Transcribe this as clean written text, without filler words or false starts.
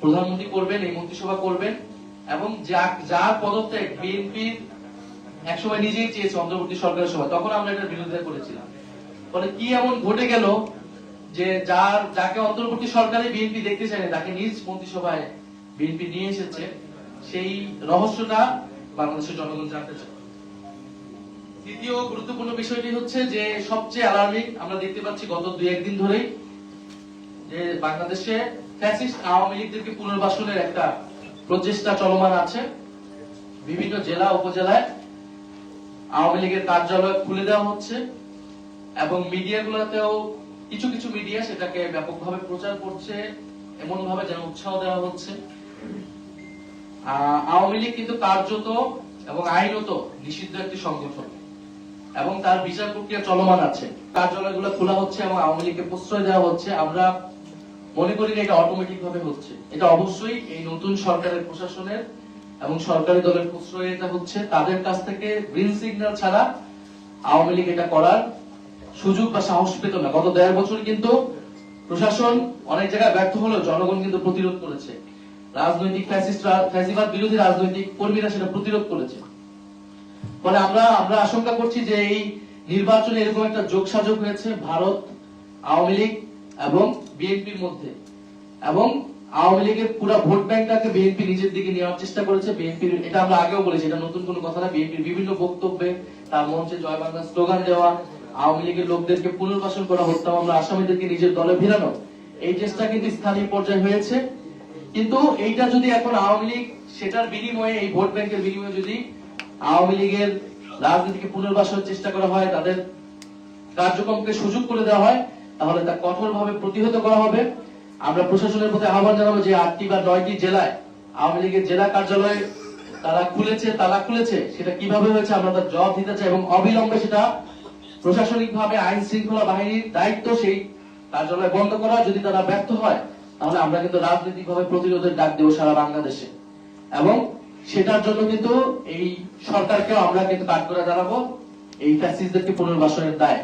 প্রধানমন্ত্রী করবেন, এই মন্ত্রিসভা করবেন, এবং যার পদত্যাগ বিএনপির একসময় নিজেই চেয়েছে অন্তর্বর্তী সরকারের সময়, তখন আমরা এটার বিরোধিতা করেছিলাম। ফলে কি এমন ঘটে গেল যে যাকে অন্তর্বর্তী সরকারে বিএনপি দেখতে চায়নি তাকে নিজ মন্ত্রিসভায় বিএনপি নিয়ে এসেছে, সেই রহস্যটা বাংলাদেশের জনগণ জানতে চায়। দ্বিতীয় গুরুত্বপূর্ণ বিষয়টি হচ্ছে যে সবচেয়ে অ্যালার্মিং আমরা দেখতে পাচ্ছি গত 2-1 দিন ধরেই যে বাংলাদেশে ফ্যাসিস্ট আওয়ামী লীগদেরকে পুনর্বাসনের একটা প্রচেষ্টা চলমান আছে। বিভিন্ন জেলা উপজেলায় আওয়ামী লীগের কার্যালয় খুলে দেওয়া হচ্ছে এবং মিডিয়াগুলোতেও কিছু কিছু মিডিয়া সেটাকে ব্যাপকভাবে প্রচার করছে, এমন ভাবে যেন উৎসাহ দেওয়া হচ্ছে। আওয়ামী লীগ কিন্তু কার্যত এবং আইনত নিষিদ্ধ একটি সংগঠন এবং তার বিচার প্রক্রিয়া চলমান আছে। কার্যালয়গুলো খোলা হচ্ছে এবং আওয়ামী লীগকে প্রশ্রয় দেওয়া হচ্ছে। আমরা মনে করি এটা অটোমেটিক ভাবে হচ্ছে। এটা অবশ্যই এই নতুন সরকারের প্রশাসনের এবং সরকারি দলের প্রশ্রয় এটা হচ্ছে। তাদের কাছ থেকে গ্রিন সিগন্যাল ছাড়া আওয়ামী লীগ এটা করার সুযোগ বা সাহস পেত না। গত 1.5 বছর কিন্তু প্রশাসন অনেক জায়গায় ব্যর্থ হলেও জনগণ কিন্তু প্রতিরোধ করেছে। রাজনৈতিক ফ্যাসিবাদ বিরোধী রাজনৈতিক কর্মীরা সেটা প্রতিরোধ করেছে। ফলে আমরা আশঙ্কা করছি যে এই নির্বাচনে এরকম একটা যোগসাযোগ হয়েছে ভারত, আওয়ামী লীগ এবং বিএনপির মধ্যে, এবং আওয়ামী লীগের পুরো ভোট ব্যাংকটাকে বিএনপি নিজের দিকে নেওয়ার চেষ্টা করেছে। বিএনপির, এটা আমরা আগেও বলেছি, এটা নতুন কোনো কথা না, বিএনপির বিভিন্ন বক্তব্যে তার মঞ্চে জয় বাংলা স্লোগান দেওয়া, আওয়ামী লীগের লোকদেরকে পুনর্বাসন করা, হত্যা মামলা আসামিদেরকে নিজের দলে ভিড়ানো, এই চেষ্টা কিন্তু স্থানীয় পর্যায়ে হয়েছে। কিন্তু এইটা যদি এখন আওয়ামী লীগ সেটার বিনিময়ে, এই ভোট ব্যাংকের বিনিময়ে যদি আওয়ামী লীগের রাজনীতিকে পুনর্বাসনের চেষ্টা করা হয়, তাদের কার্যক্রমকে সুযোগ করে দেওয়া হয়, তাহলে তা কঠোরভাবে প্রতিহত করা হবে। আমরা প্রশাসনের প্রতি আহ্বান জানাবো যে 8টি বা 9টি জেলায় আওয়ামী লীগের জেলা কার্যালয় তালা খুলেছে, সেটা কিভাবে হয়েছে আমরা তার জবাব দিতে চাই এবং অবিলম্বে সেটা প্রশাসনিক ভাবে আইন শৃঙ্খলা বাহিনীর দায়িত্ব সেই কার্যালয় বন্ধ করা। যদি তারা ব্যর্থ হয় তাহলে আমরা কিন্তু রাজনৈতিক ভাবে প্রতিরোধের ডাক দেবো সারা বাংলাদেশে, এবং সেটার জন্য কিন্তু এই সরকারকেও আমরা কিন্তু কাঠগড়ায় দাঁড়াবো এই ফ্যাসিস্টদেরকে পুনর্বাসনের দায়।